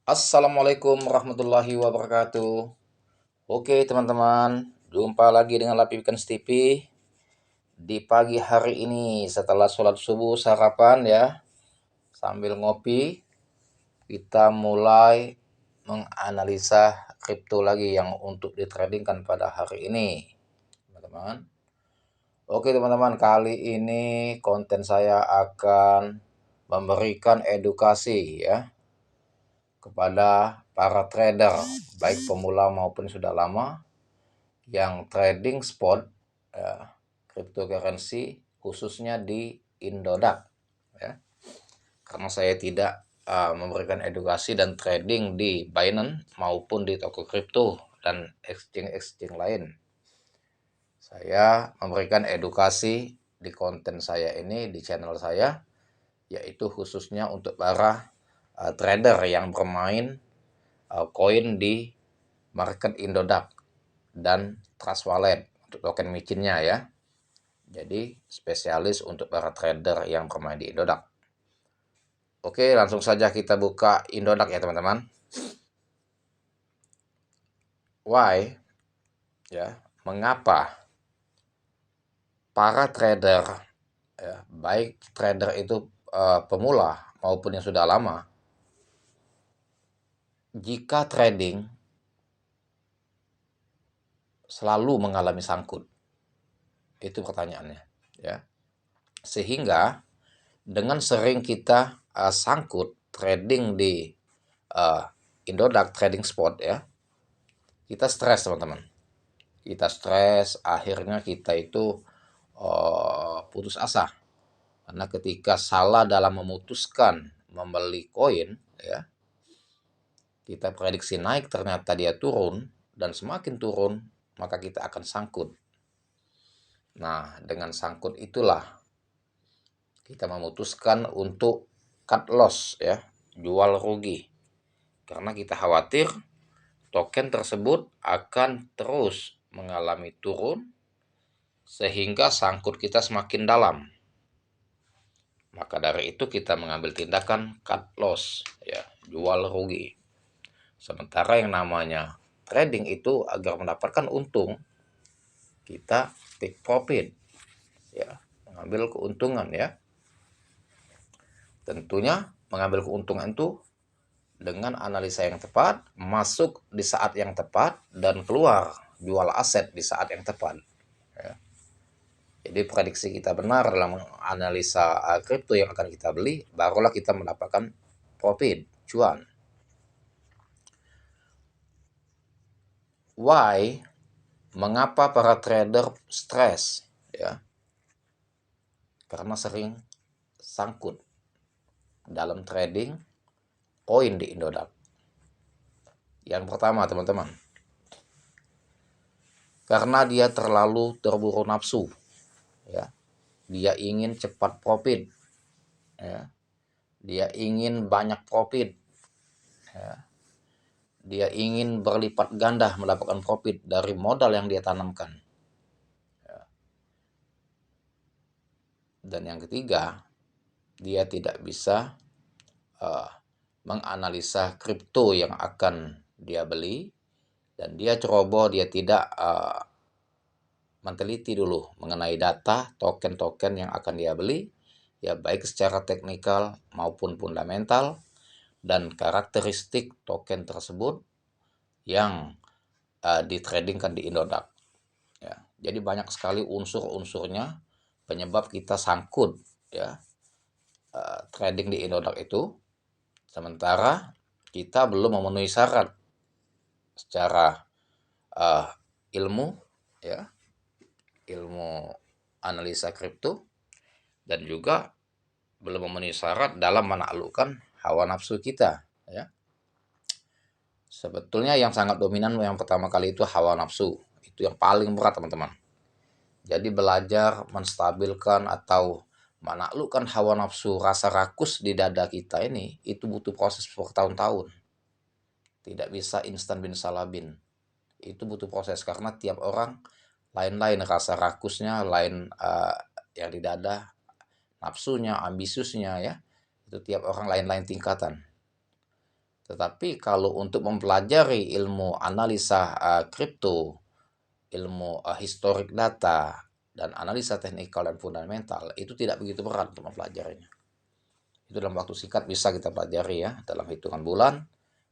Assalamualaikum warahmatullahi wabarakatuh. Oke teman-teman, jumpa lagi dengan Lapi Weekends TV di pagi hari ini setelah sholat subuh sarapan ya, sambil ngopi kita mulai menganalisa kripto lagi yang untuk ditradingkan pada hari ini, teman-teman. Oke teman-teman, kali ini konten saya akan memberikan edukasi ya kepada para trader, baik pemula maupun sudah lama, yang trading spot ya, cryptocurrency khususnya di Indodax ya. Karena saya tidak memberikan edukasi dan trading di Binance maupun di toko kripto dan exchange lain. Saya memberikan edukasi di konten saya ini, di channel saya, yaitu khususnya untuk para trader yang bermain koin di market Indodax dan Trust Wallet untuk token micinnya ya. Jadi spesialis untuk para trader yang bermain di Indodax. Oke, langsung saja kita buka Indodax ya teman-teman. Why ya, mengapa para trader ya, baik trader itu pemula maupun yang sudah lama, jika trading selalu mengalami sangkut? Itu pertanyaannya ya. Sehingga dengan sering kita sangkut trading di Indodax trading spot ya, kita stres teman-teman. Kita stres, akhirnya kita itu putus asa. Karena ketika salah dalam memutuskan membeli koin ya, kita prediksi naik ternyata dia turun, dan semakin turun maka kita akan sangkut. Nah, dengan sangkut itulah kita memutuskan untuk cut loss ya, jual rugi. Karena kita khawatir token tersebut akan terus mengalami turun sehingga sangkut kita semakin dalam. Maka dari itu kita mengambil tindakan cut loss ya, jual rugi. Sementara yang namanya trading itu agar mendapatkan untung, kita take profit ya, mengambil keuntungan ya. Tentunya mengambil keuntungan itu dengan analisa yang tepat, masuk di saat yang tepat, dan keluar jual aset di saat yang tepat ya. Jadi prediksi kita benar dalam analisa kripto yang akan kita beli, barulah kita mendapatkan profit, cuan. Why? Mengapa para trader stres ya? Karena sering sangkut dalam trading koin di Indodax. Yang pertama teman-teman, karena dia terlalu terburu nafsu ya. Dia ingin cepat profit ya. Dia ingin banyak profit ya. Dia ingin berlipat ganda mendapatkan profit dari modal yang dia tanamkan ya. Dan yang ketiga, dia tidak bisa menganalisa kripto yang akan dia beli, dan dia ceroboh, dia tidak meneliti dulu mengenai data token-token yang akan dia beli ya, baik secara teknikal maupun fundamental, dan karakteristik token tersebut yang ditradingkan di Indodax ya. Jadi banyak sekali unsur-unsurnya penyebab kita sangkut ya, trading di Indodax itu, sementara kita belum memenuhi syarat secara ilmu ya, ilmu analisa kripto, dan juga belum memenuhi syarat dalam menaklukkan hawa nafsu kita ya. Sebetulnya yang sangat dominan yang pertama kali itu hawa nafsu, itu yang paling berat teman-teman. Jadi belajar menstabilkan atau menaklukkan hawa nafsu, rasa rakus di dada kita ini, itu butuh proses bertahun-tahun. Tidak bisa instan bin salabin. Itu butuh proses karena tiap orang lain-lain rasa rakusnya, lain yang di dada, nafsunya, ambisiusnya ya. Itu tiap orang lain-lain tingkatan. Tetapi kalau untuk mempelajari ilmu analisa kripto, ilmu historik data, dan analisa teknikal dan fundamental, itu tidak begitu berat untuk mempelajarinya. Itu dalam waktu singkat bisa kita pelajari ya, dalam hitungan bulan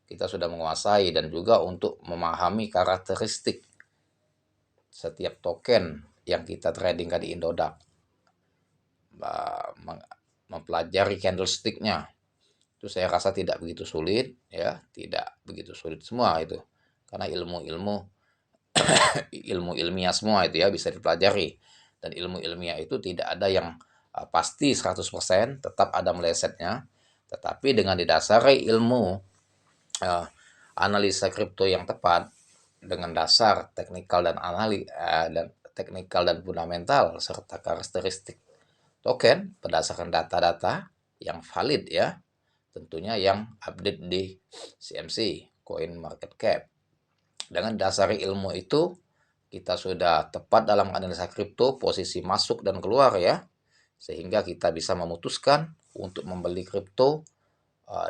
kita sudah menguasai, dan juga untuk memahami karakteristik setiap token yang kita tradingkan di Indodax, mempelajari candlesticknya, itu saya rasa tidak begitu sulit ya, tidak begitu sulit semua itu, karena ilmu-ilmu ilmu ilmiah semua itu ya bisa dipelajari, dan ilmu ilmiah itu tidak ada yang pasti 100%, tetap ada melesetnya, tetapi dengan didasari ilmu analisa kripto yang tepat dengan dasar teknikal dan fundamental serta karakteristik token berdasarkan data-data yang valid ya, tentunya yang update di CMC, Coin Market Cap. Dengan dasari ilmu itu kita sudah tepat dalam analisa kripto, posisi masuk dan keluar ya, sehingga kita bisa memutuskan untuk membeli kripto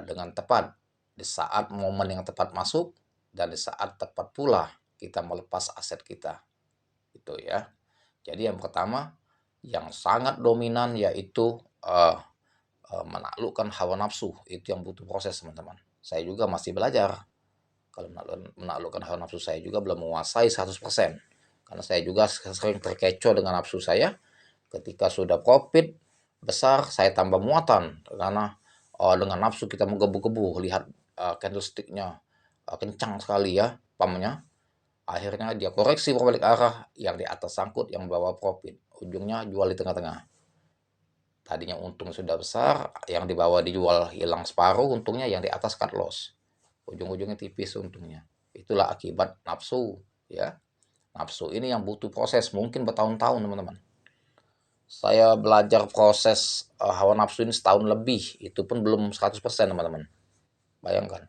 dengan tepat di saat momen yang tepat masuk, dan di saat tepat pula kita melepas aset kita itu ya. Jadi yang pertama yang sangat dominan yaitu menaklukkan hawa nafsu, itu yang butuh proses teman-teman. Saya juga masih belajar. Kalau menaklukkan hawa nafsu saya juga belum menguasai 100%, karena saya juga sering terkecoh dengan nafsu saya. Ketika sudah profit besar saya tambah muatan, karena dengan nafsu kita menggebu-gebu lihat candlesticknya kencang sekali ya pumpnya, akhirnya dia koreksi berbalik arah, yang di atas sangkut, yang bawa profit, ujungnya jual di tengah-tengah. Tadinya untung sudah besar, yang di bawah dijual hilang separuh untungnya, yang di atas cut loss, ujung-ujungnya tipis untungnya. Itulah akibat nafsu ya. Nafsu ini yang butuh proses mungkin bertahun-tahun teman-teman. Saya belajar proses hawa nafsu ini setahun lebih, itu pun belum 100% teman-teman. Bayangkan,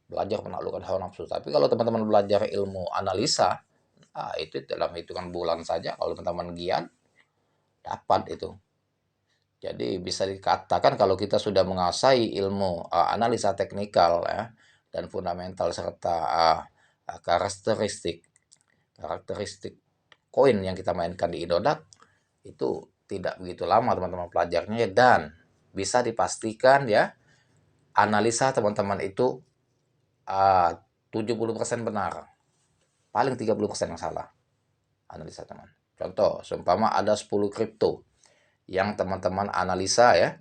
belajar menaklukkan hawa nafsu. Tapi kalau teman-teman belajar ilmu analisa, itu dalam hitungan bulan saja kalau teman-teman giat, dapat itu. Jadi bisa dikatakan kalau kita sudah menguasai ilmu analisa teknikal ya, dan fundamental serta karakteristik koin yang kita mainkan di Indodax, itu tidak begitu lama teman-teman pelajarnya, dan bisa dipastikan ya analisa teman-teman itu 70% benar, paling 30% yang salah analisa teman. Contoh, seumpama ada 10 kripto yang teman-teman analisa ya,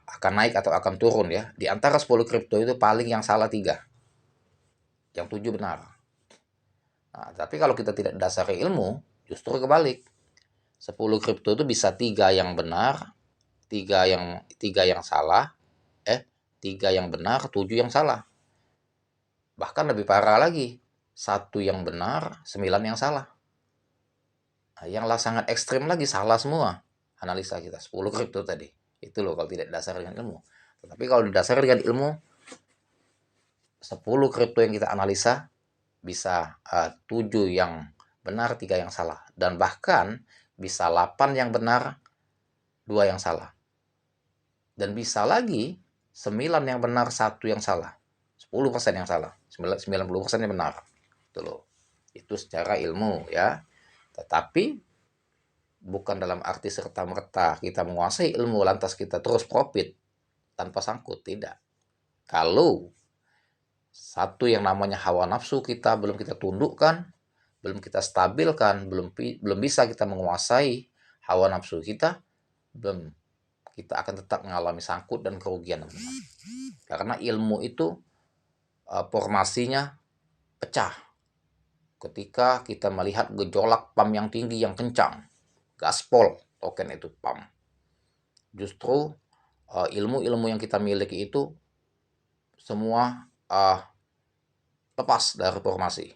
akan naik atau akan turun ya. Di antara 10 kripto itu paling yang salah 3, yang 7 benar. Nah, tapi kalau kita tidak dasari ilmu, justru kebalik. 10 kripto itu bisa 3 yang benar, 3 yang salah, 3 yang benar, 7 yang salah. Bahkan lebih parah lagi, 1 yang benar, 9 yang salah. Nah, yang sangat ekstrim lagi, salah semua analisa kita, 10 kripto tadi. Itu loh kalau tidak dasar dengan ilmu. Tetapi kalau didasari dengan ilmu, 10 kripto yang kita analisa bisa 7 yang benar, 3 yang salah. Dan bahkan bisa 8 yang benar, 2 yang salah. Dan bisa lagi 9 yang benar, 1 yang salah. 10% yang salah, 90% yang benar. Itu loh. Itu secara ilmu ya. Tetapi bukan dalam arti serta-merta kita menguasai ilmu lantas kita terus profit tanpa sangkut, tidak. Kalau satu yang namanya hawa nafsu kita belum kita tundukkan, belum kita stabilkan, belum bisa kita menguasai hawa nafsu kita, belum, kita akan tetap mengalami sangkut dan kerugian teman-teman. Karena ilmu itu formasinya pecah ketika kita melihat gejolak pump yang tinggi yang kencang, gaspol token itu pump. Justru ilmu-ilmu yang kita miliki itu semua lepas dari formasi.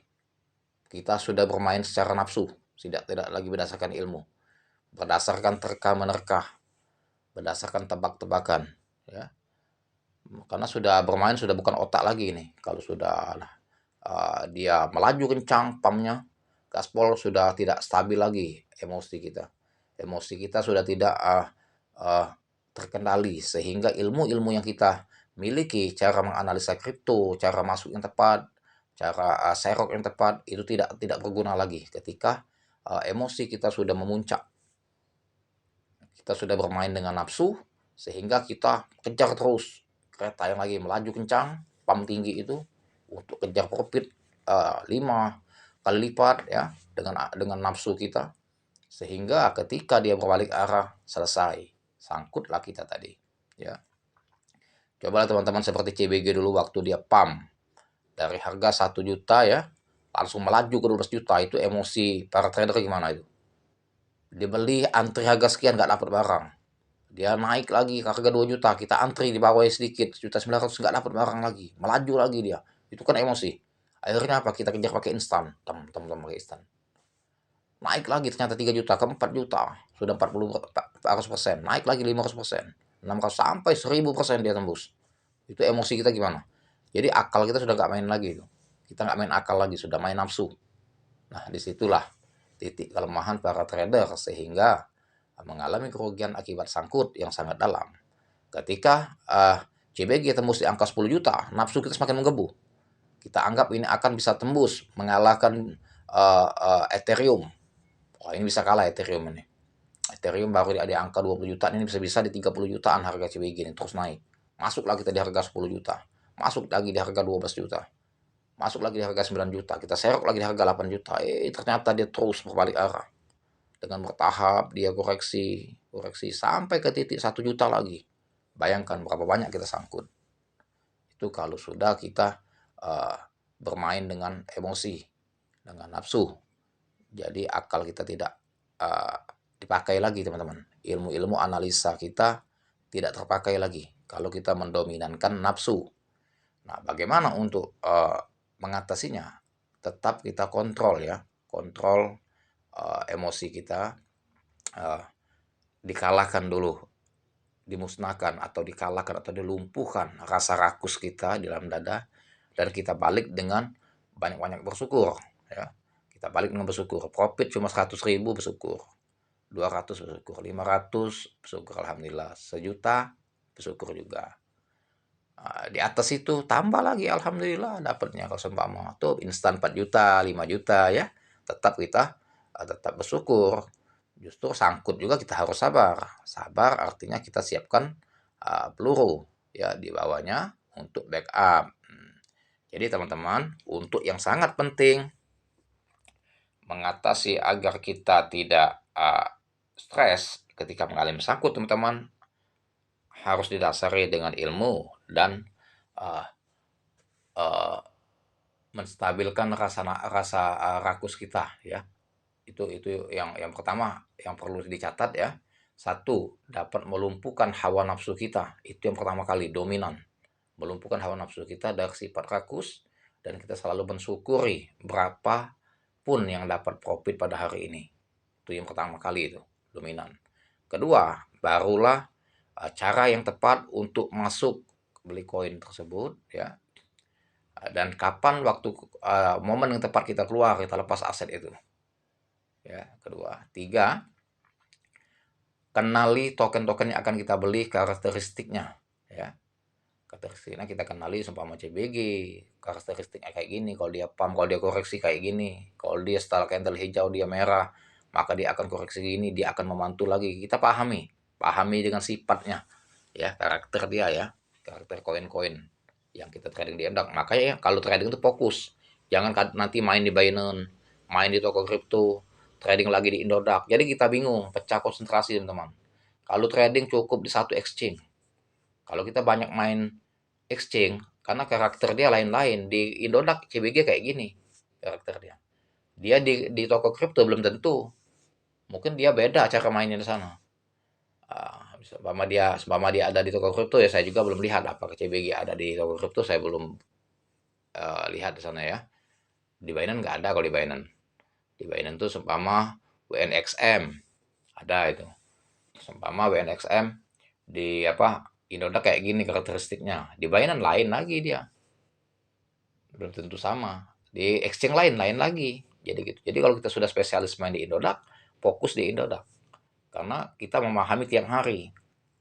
Kita sudah bermain secara nafsu, tidak lagi berdasarkan ilmu, berdasarkan terka-menerka, berdasarkan tebak-tebakan ya. Karena sudah bermain, sudah bukan otak lagi nih. Kalau sudah dia melaju kencang pumpnya, gaspol sudah tidak stabil lagi emosi kita sudah tidak terkendali, sehingga ilmu-ilmu yang kita miliki cara menganalisa kripto, cara masuk yang tepat, cara serok yang tepat, itu tidak berguna lagi ketika emosi kita sudah memuncak. Kita sudah bermain dengan nafsu sehingga kita kejar terus kereta yang lagi melaju kencang, pam tinggi itu untuk kejar profit 5 kali lipat ya dengan nafsu kita, sehingga ketika dia berbalik arah selesai, sangkutlah kita tadi ya. Cobalah teman-teman seperti CBG dulu waktu dia pam dari harga 1 juta ya langsung melaju ke 12 juta, itu emosi para trader gimana itu? Dia beli antri harga sekian nggak dapat barang, dia naik lagi ke harga 2 juta, kita antri di bawahnya sedikit, 1.900.000 nggak dapat barang lagi, melaju lagi dia. Itu kan emosi. Akhirnya apa? Kita kejar pakai instan, tem pakai instan. Naik lagi ternyata 3 juta ke 4 juta, sudah 400%, naik lagi 500%, 600 sampai 1000% dia tembus. Itu emosi kita gimana? Jadi akal kita sudah nggak main lagi itu. Kita nggak main akal lagi, sudah main nafsu. Nah, disitulah titik kelemahan para trader sehingga mengalami kerugian akibat sangkut yang sangat dalam. Ketika CBG tembus di angka 10 juta, nafsu kita semakin menggebu. Kita anggap ini akan bisa tembus, mengalahkan Ethereum. Wah, ini bisa kalah Ethereum ini. Ethereum baru di angka 20 juta, ini bisa-bisa di 30 jutaan harga CBG ini, terus naik. Masuklah kita di harga 10 juta, masuk lagi di harga 12 juta, masuk lagi di harga 9 juta, kita serok lagi di harga 8 juta. Ternyata dia terus berbalik arah. Dengan bertahap dia koreksi sampai ke titik 1 juta lagi. Bayangkan berapa banyak kita sangkut. Itu kalau sudah kita bermain dengan emosi, dengan nafsu. Jadi akal kita tidak dipakai lagi teman-teman. Ilmu-ilmu analisa kita tidak terpakai lagi kalau kita mendominankan nafsu. Nah, bagaimana untuk mengatasinya? Tetap kita kontrol ya, kontrol emosi kita, dikalahkan dulu, dimusnahkan atau dikalahkan atau dilumpuhkan rasa rakus kita di dalam dada, dan kita balik dengan banyak-banyak bersyukur ya. Kita balik dengan bersyukur. Profit cuma 100.000 bersyukur, 200 bersyukur, 500 bersyukur, alhamdulillah, 1 juta bersyukur juga. Di atas itu tambah lagi, alhamdulillah dapatnya. Kalau seumpama tuh instan 4 juta, 5 juta ya, tetap kita tetap bersyukur. Justru sangkut juga kita harus sabar. Sabar artinya kita siapkan peluru ya di bawahnya untuk backup. Jadi teman-teman, untuk yang sangat penting mengatasi agar kita tidak stres ketika mengalami sangkut, teman-teman, harus didasari dengan ilmu dan uh, uh, menstabilkan rasa rakus kita ya. Itu yang pertama yang perlu dicatat ya. Satu, dapat melumpuhkan hawa nafsu kita. Itu yang pertama kali, dominan. Melumpuhkan hawa nafsu kita dari sifat rakus, dan kita selalu mensyukuri berapapun yang dapat profit pada hari ini. Itu yang pertama kali, itu dominan. Kedua, barulah cara yang tepat untuk masuk beli koin tersebut ya, dan kapan waktu momen yang tepat kita keluar, kita lepas aset itu ya. Kedua. Tiga, kenali token-token yang akan kita beli, karakteristiknya ya. Karakteristiknya kita kenali, seumpama CBG karakteristiknya kayak gini, kalau dia pump, kalau dia koreksi kayak gini, kalau dia setelah candle hijau dia merah, maka dia akan koreksi gini, dia akan memantul lagi. Kita pahami dengan sifatnya ya, karakter dia ya, karakter koin-koin yang kita trading di endok. Makanya ya, kalau trading itu fokus, jangan nanti main di Binance, main di toko kripto, trading lagi di Indodax. Jadi kita bingung, pecah konsentrasi teman-teman. Kalau trading cukup di satu exchange. Kalau kita banyak main exchange, karena karakter dia lain-lain. Di Indodax CBG kayak gini karakter dia. Dia di toko kripto belum tentu. Mungkin dia beda cara mainnya di sana. Seumpama dia ada di toko kripto ya, saya juga belum lihat apakah CBG ada di toko kripto, saya belum lihat di sana ya. Di Binance nggak ada. Kalau di Binance tuh seumpama WNXM ada itu. Seumpama WNXM di Indodax kayak gini karakteristiknya. Di Binance lain lagi dia. Belum tentu sama. Di exchange lain lagi. Jadi gitu. Jadi kalau kita sudah spesialis main di Indodax, fokus di Indodax. Karena kita memahami tiap hari.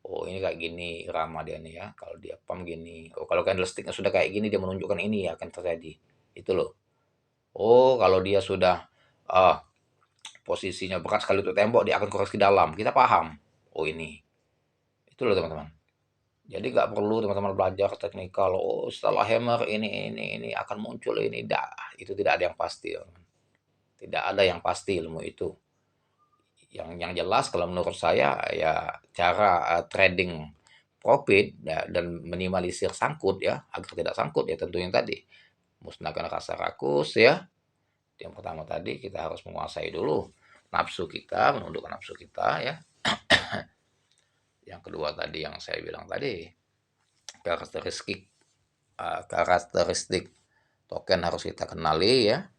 Oh ini kayak gini irama dia nih ya. Kalau dia pump gini. Oh kalau candlesticknya sudah kayak gini dia menunjukkan ini ya akan terjadi. Itu loh. Oh kalau dia sudah ah, posisinya berat sekali untuk tembok dia akan koreksi dalam. Kita paham. Oh ini. Itu loh teman-teman. Jadi nggak perlu teman-teman belajar teknikal. Oh setelah hammer ini akan muncul ini. Dah, itu tidak ada yang pasti. Teman. Tidak ada yang pasti ilmu itu. Yang jelas kalau menurut saya ya cara trading profit ya, dan minimalisir sangkut ya agar tidak sangkut ya tentunya tadi musnahkan rasa rakus ya. Yang pertama tadi kita harus menguasai dulu nafsu kita, menundukkan nafsu kita ya. Yang kedua tadi yang saya bilang tadi karakteristik token harus kita kenali ya,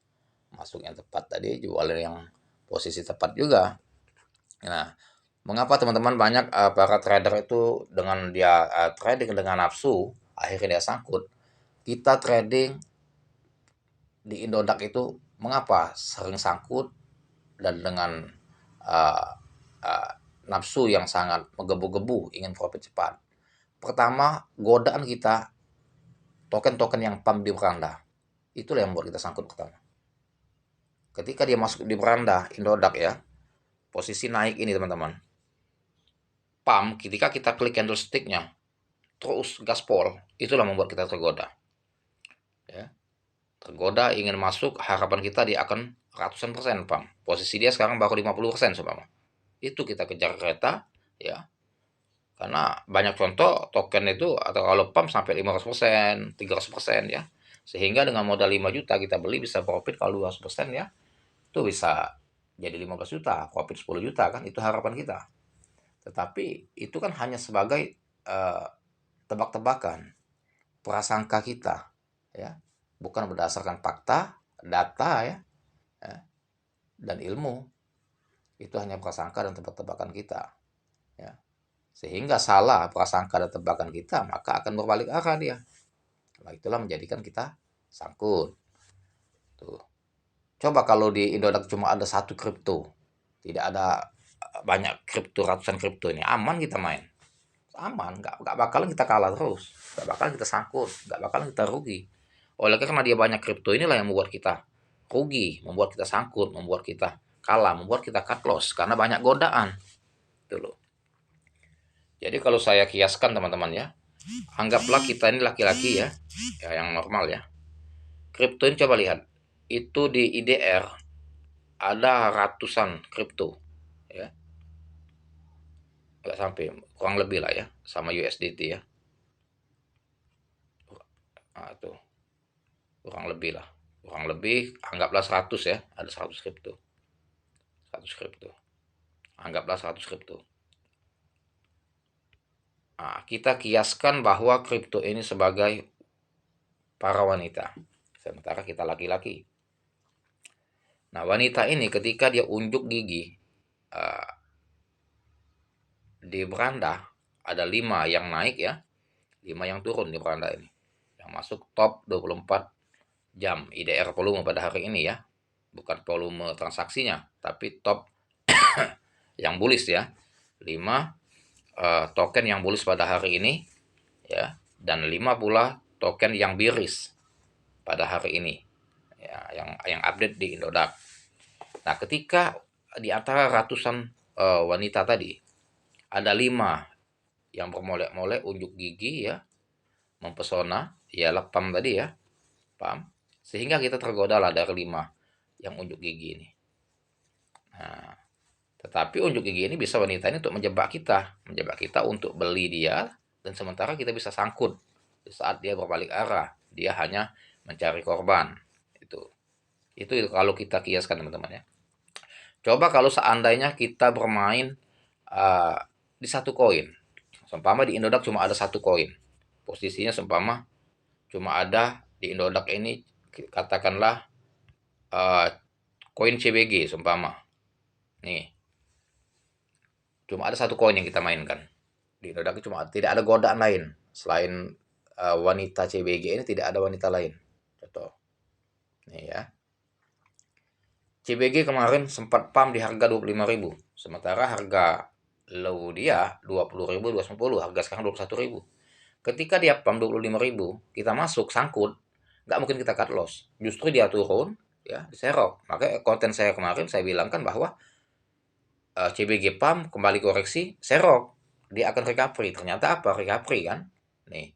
masuk yang tepat tadi, jual yang posisi tepat juga. Nah, mengapa teman-teman banyak para trader itu dengan dia trading dengan nafsu, akhirnya dia sangkut. Kita trading di Indodax itu mengapa sering sangkut dan dengan uh, uh, nafsu yang sangat menggebu-gebu ingin profit cepat. Pertama, godaan kita token-token yang pump di beranda. Itulah yang membuat kita sangkut pertama. Ketika dia masuk di beranda Indodax ya, posisi naik ini teman-teman. Pump ketika kita klik candlesticknya terus gaspol, itulah membuat kita tergoda. Ya. Tergoda ingin masuk, harapan kita dia akan ratusan persen pump. Posisi dia sekarang baru 50% seumpama. Itu kita kejar kereta ya. Karena banyak contoh token itu atau kalau pump sampai 500%, 300% ya. Sehingga dengan modal 5 juta kita beli bisa profit kalau 200% ya. Itu bisa jadi 15 juta, profit 10 juta kan itu harapan kita. Tetapi itu kan hanya sebagai uh, tebak-tebakan, prasangka kita ya. Bukan berdasarkan fakta, data ya, ya dan ilmu. Itu hanya prasangka dan tebak-tebakan kita ya. Sehingga salah prasangka dan tebakan kita, maka akan berbalik arah dia. Nah, itulah menjadikan kita sangkut. Tuh. Coba kalau di Indodax cuma ada satu kripto, tidak ada banyak kripto, ratusan kripto ini, aman kita main. Aman, nggak bakalan kita kalah terus, nggak bakalan kita sangkut, nggak bakalan kita rugi. Oleh karena dia banyak kripto inilah yang membuat kita rugi, membuat kita sangkut, membuat kita kalah, membuat kita cut loss karena banyak godaan. Itu loh. Jadi kalau saya kiaskan teman-teman ya, anggaplah kita ini laki-laki ya, ya yang normal ya. Kripto ini coba lihat, itu di IDR ada ratusan kripto ya, nggak sampai kurang lebih lah ya, sama USDT ya. Nah, tuh kurang lebih lah, kurang lebih anggaplah 100 ya, ada 100 kripto, 100 kripto, anggaplah 100 kripto. Nah, kita kiaskan bahwa kripto ini sebagai para wanita, sementara kita laki-laki. Nah, wanita ini ketika dia unjuk gigi uh, di beranda ada 5 yang naik ya, 5 yang turun di beranda ini. Yang masuk top 24 jam IDR volume pada hari ini ya. Bukan volume transaksinya, tapi top yang bullish ya. 5 token yang bullish pada hari ini ya, dan 5 pula token yang bearish pada hari ini. Ya, yang update di Indodax. Nah, ketika di antara ratusan wanita tadi ada 5 yang bermolek-molek unjuk gigi ya, mempesona ya, pam tadi ya, pam, sehingga kita tergoda lah dari 5 yang unjuk gigi ini. Nah, tetapi unjuk gigi ini bisa wanita ini untuk menjebak kita untuk beli dia, dan sementara kita bisa sangkut di saat dia berbalik arah, dia hanya mencari korban. Itu kalau kita kiaskan teman-teman ya. Coba kalau seandainya kita bermain uh, di satu koin, seumpama di Indodax cuma ada satu koin, posisinya seumpama cuma ada di Indodax ini katakanlah uh, koin CBG seumpama nih, cuma ada satu koin yang kita mainkan di Indodax, cuma tidak ada godaan lain selain wanita CBG ini, tidak ada wanita lain. Contoh nih ya, CBG kemarin sempat pump di harga 25.000, sementara harga low dia 20.000, 210, harga sekarang 21.000. Ketika dia pump 25.000, kita masuk sangkut, nggak mungkin kita cut loss. Justru dia turun, ya, diserok. Makanya konten saya kemarin saya bilang kan bahwa CBG pump kembali koreksi, serok. Dia akan recovery. Ternyata apa? Recovery kan? Nih,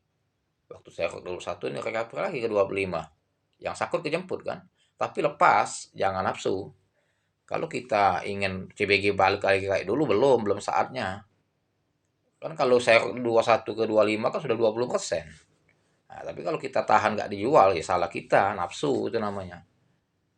waktu serok dulu satu ini recovery lagi ke 25. Yang sangkut kejemput kan? Tapi lepas, jangan nafsu. Kalau kita ingin CBG balik lagi kayak dulu, belum saatnya. Kan kalau saya 21 ke 25 kan sudah 20%. Nah, tapi kalau kita tahan nggak dijual, ya salah kita, nafsu itu namanya.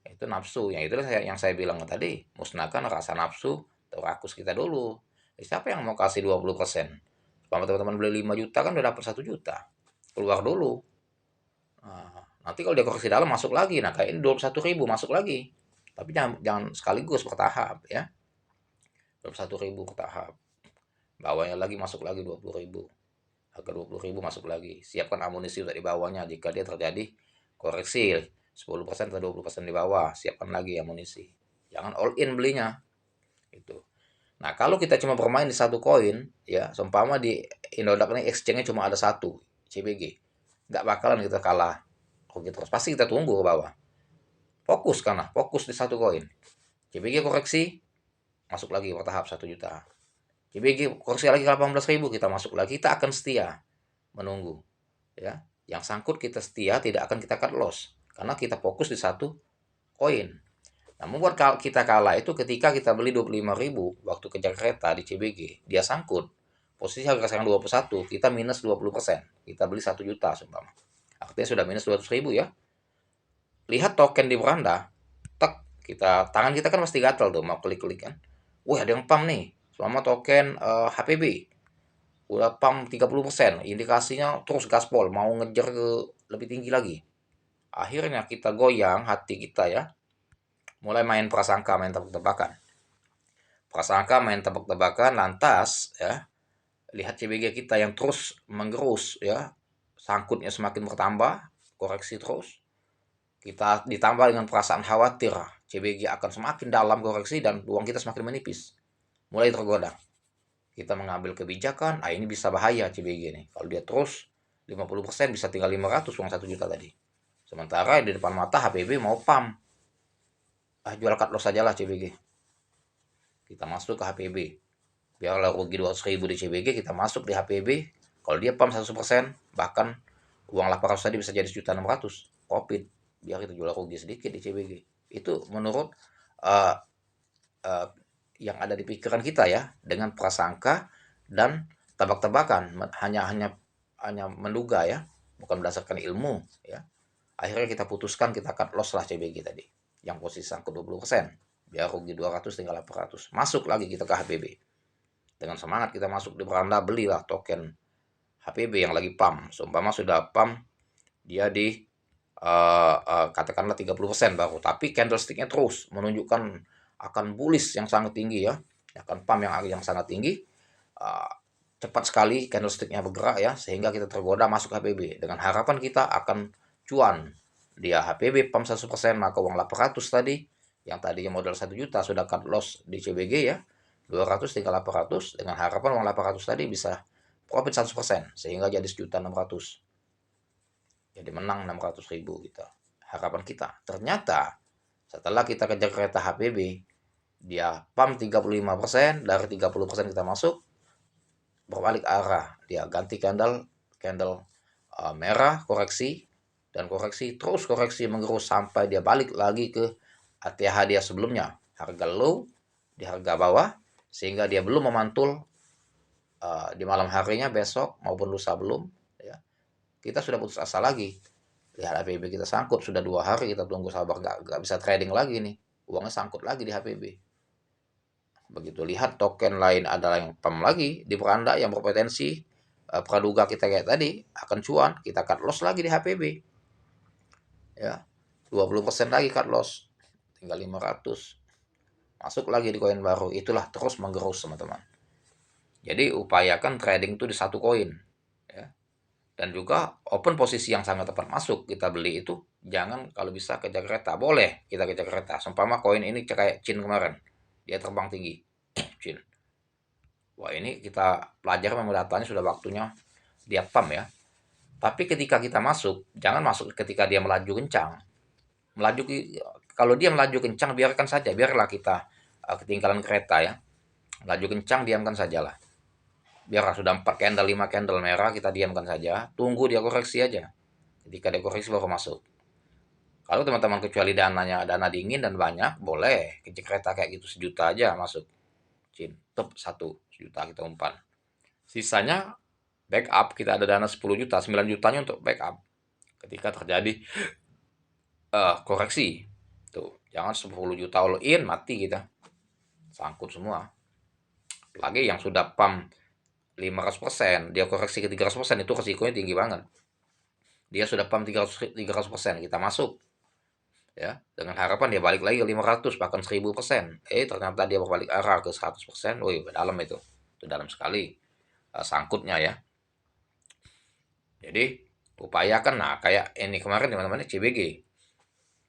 Itu nafsu, yang itulah yang saya bilang tadi, musnahkan rasa nafsu atau rakus kita dulu. Siapa yang mau kasih 20%? Kalau teman-teman beli 5 juta kan udah dapat 1 juta. Keluar dulu. Nah, nanti kalau dia koreksi dalam masuk lagi. Nah, kayak ini 21.000 masuk lagi. Tapi jangan sekaligus, bertahap ya. 21.000 bertahap. Bawahnya lagi masuk lagi 20.000. Harga 20.000 masuk lagi. Siapkan amunisi untuk di bawahnya jika dia terjadi koreksi 10% atau 20% di bawah. Siapkan lagi amunisi. Jangan all in belinya. Itu. Nah, kalau kita cuma bermain di satu koin, ya, seumpama di Indodax ini exchange-nya cuma ada satu, CBG. Nggak bakalan kita kalah. Rugi terus. Pasti kita tunggu ke bawah. Fokus karena fokus di satu koin. CBG koreksi, masuk lagi bertahap 1 juta. CBG koreksi lagi ke 18.000, kita masuk lagi, kita akan setia menunggu. Ya, yang sangkut kita setia, tidak akan kita cut loss karena kita fokus di satu koin. Nah, membuat kita kalah itu ketika kita beli 25.000 waktu kejar kereta di CBG, dia sangkut. Posisi harga sekarang 21, kita minus 20%. Kita beli 1 juta seumpama. Artinya sudah minus 200.000 ya. Lihat token di beranda, tek, tangan kita kan pasti gatal tuh mau klik-klik kan. Wah, ada yang pump nih. Selama token HPB udah pump 30%, indikasinya terus gaspol mau ngejar ke lebih tinggi lagi. Akhirnya kita goyang hati kita ya, mulai main prasangka, main tebak-tebakan. Prasangka, main tebak-tebakan, lantas ya, lihat CBG kita yang terus menggerus ya, sangkutnya semakin bertambah, koreksi terus. Kita ditambah dengan perasaan khawatir, CBG akan semakin dalam koreksi dan uang kita semakin menipis. Mulai tergoda. Kita mengambil kebijakan, ini bisa bahaya CBG nih. Kalau dia terus 50% bisa tinggal 500 uang 1 juta tadi. Sementara di depan mata HPB mau pump. Jual cut loss saja lah CBG. Kita masuk ke HPB. Biarlah rugi 200.000 di CBG, kita masuk di HPB. Kalau dia pump 100%, bahkan uang 800 tadi bisa jadi 1.600.000 profit. Biar kita jual rugi sedikit di CBG. Itu menurut uh, uh, yang ada di pikiran kita ya, dengan prasangka dan tebak-tebakan, hanya menduga ya, bukan berdasarkan ilmu ya. Akhirnya kita putuskan kita cut loss lah CBG tadi, yang posisi sangkut 20%, biar rugi 200 tinggal 800. Masuk lagi kita ke HPB. Dengan semangat kita masuk di beranda, belilah token HPB yang lagi pump. Seumpama sudah pump dia di katakanlah 30% baru, tapi candlesticknya terus menunjukkan akan bullish yang sangat tinggi ya, akan pump yang sangat tinggi. Cepat sekali candlesticknya bergerak ya, sehingga kita tergoda masuk HPB dengan harapan kita akan cuan. Dia HPB pump 100%, maka uang 800 tadi yang tadinya modal 1 juta sudah cut loss di CBG ya, 200 tinggal 800, dengan harapan uang 800 tadi bisa profit 100%, sehingga jadi 1.600.000. Jadi menang 600.000 gitu. Harapan kita. Ternyata setelah kita kejar kereta HPB, dia pump 35%, dari 30% kita masuk, berbalik arah. Dia ganti candle merah, koreksi, dan koreksi, terus koreksi mengerus sampai dia balik lagi ke ATH dia sebelumnya. Harga low, di harga bawah, sehingga dia belum memantul di malam harinya besok maupun lusa belum. Kita sudah putus asa lagi. Lihat HPB kita sangkut sudah 2 hari, kita tunggu sabar, gak bisa trading lagi nih, uangnya sangkut lagi di HPB. Begitu lihat token lain adalah yang pump lagi di beranda yang berpotensi praduga kita kayak tadi akan cuan, kita cut loss lagi di HPB ya, 20% lagi cut loss, tinggal 500, masuk lagi di koin baru. Itulah terus menggerus teman-teman. Jadi upayakan trading itu di satu koin ya. Dan juga open posisi yang sangat tepat masuk kita beli itu, jangan kalau bisa kejar kereta. Boleh kita kejar kereta, seumpama koin ini kayak Chin kemarin, dia terbang tinggi Chin, Wah, ini kita pelajari memang datanya sudah waktunya dia pump ya. Tapi ketika kita masuk, jangan masuk ketika dia melaju kencang. Melaju kalau dia melaju kencang biarkan saja, biarlah kita ketinggalan kereta ya. Melaju kencang diamkan sajalah. Biarlah sudah 4 candle, 5 candle merah kita diamkan saja, tunggu dia koreksi aja. Ketika dia koreksi baru masuk. Kalau teman-teman kecuali dananya dana dingin dan banyak, boleh kecil kereta kayak gitu 1 juta aja masuk. Top 1 juta kita umpan. Sisanya backup, kita ada dana 10 juta, 9 jutanya untuk backup. Ketika terjadi koreksi. Tuh, jangan 10 juta all in mati kita. Sangkut semua. Lagi yang sudah pump 500%, dia koreksi ke 300%, itu resikonya tinggi banget. Dia sudah pump 300%, kita masuk. Ya, dengan harapan dia balik lagi ke 500 bahkan 1000%. Ternyata dia berbalik arah ke 100%. Wih, dalam itu. Itu dalam sekali sangkutnya ya. Jadi, upayakan nah kayak ini kemarin teman-teman CBG.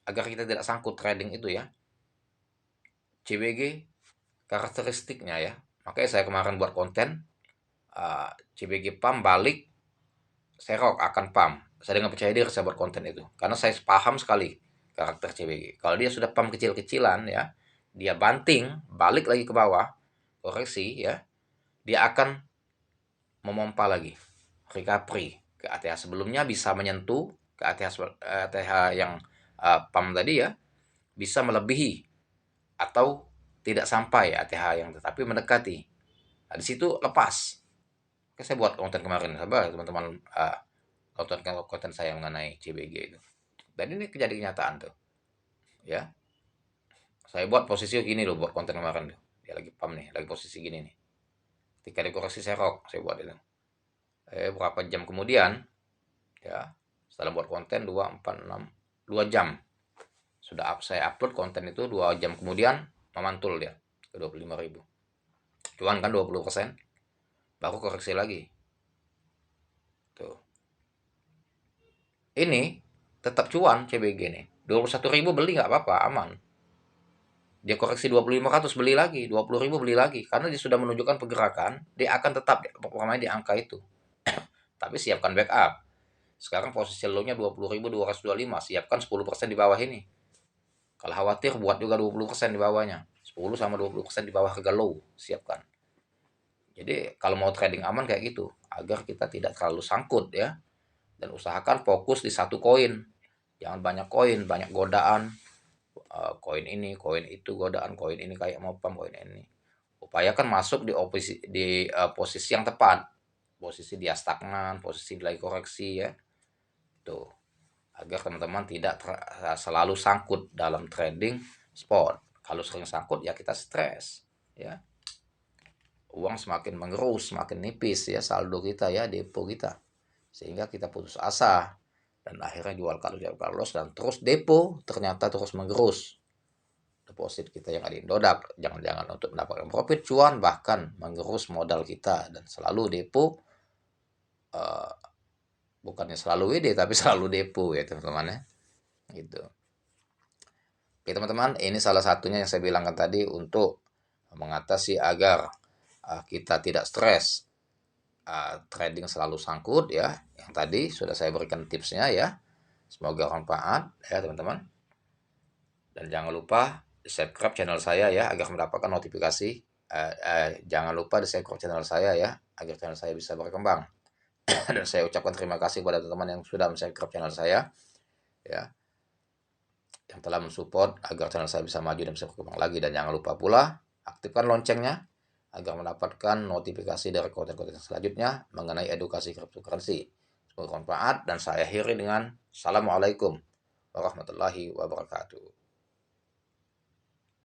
Agar kita tidak sangkut trading itu ya. CBG karakteristiknya ya. Makanya saya kemarin buat konten CBG pump balik serok akan pump. Saya dengan percaya diri saya buat konten itu. Karena saya paham sekali karakter CBG. Kalau dia sudah pump kecil-kecilan ya, dia banting, balik lagi ke bawah, koreksi ya, dia akan memompa lagi, recovery ke ATH sebelumnya bisa menyentuh ke ATH yang pump tadi ya, bisa melebihi atau tidak sampai ATH yang tetapi mendekati. Nah, di situ lepas. Oke, saya buat konten kemarin, sabar teman-teman nonton konten saya mengenai CBG itu. Dan ini kejadian kenyataan tuh. Ya. Saya buat posisi gini loh buat konten kemarin tuh. Dia lagi pump nih, lagi posisi gini nih. Ketika dekorasi serok, saya buat itu. Berapa jam kemudian ya, setelah buat konten 2 4 6 2 jam. Sudah saya upload konten itu 2 jam kemudian memantul dia ke 25.000. Cuan kan 20%. Baru koreksi lagi. Tuh. Ini tetap cuan CBG nih. 21.000 beli nggak apa-apa, aman. Dia koreksi 2500 beli lagi, 20.000 beli lagi. Karena dia sudah menunjukkan pergerakan, dia akan tetap pokoknya di angka itu. Tapi siapkan backup. Sekarang posisi low-nya 20.225, siapkan 10% di bawah ini. Kalau khawatir buat juga 20% di bawahnya. 10 sama 20% di bawah harga low, siapkan. Jadi kalau mau trading aman kayak gitu, agar kita tidak terlalu sangkut ya. Dan usahakan fokus di satu koin. Jangan banyak koin, banyak godaan. Koin ini, koin itu, godaan koin ini kayak mau pump koin ini. Upayakan masuk di posisi yang tepat. Posisi dia stagnan, posisi lagi koreksi ya. Tuh. Agar teman-teman tidak selalu sangkut dalam trading spot. Kalau sering sangkut ya kita stres ya. Uang semakin mengerus, semakin nipis ya saldo kita ya, depo kita. Sehingga kita putus asa dan akhirnya jual kalau loss dan terus depo ternyata terus mengerus deposit kita yang ada di Indodax. Jangan-jangan untuk mendapatkan profit cuan bahkan mengerus modal kita dan selalu depo bukannya selalu WD tapi selalu depo ya teman-teman ya. Gitu. Oke teman-teman, ini salah satunya yang saya bilangkan tadi untuk mengatasi agar kita tidak stres trading selalu sangkut ya. Yang tadi sudah saya berikan tipsnya ya. Semoga bermanfaat ya teman-teman. Dan jangan lupa subscribe channel saya ya agar mendapatkan notifikasi. Jangan lupa di subscribe channel saya ya agar channel saya bisa berkembang. Dan saya ucapkan terima kasih kepada teman-teman yang sudah subscribe channel saya ya, yang telah mensupport agar channel saya bisa maju dan bisa berkembang lagi. Dan jangan lupa pula aktifkan loncengnya agar mendapatkan notifikasi dari konten-konten selanjutnya mengenai edukasi cryptocurrency. Semoga bermanfaat dan saya akhiri dengan Assalamualaikum warahmatullahi wabarakatuh.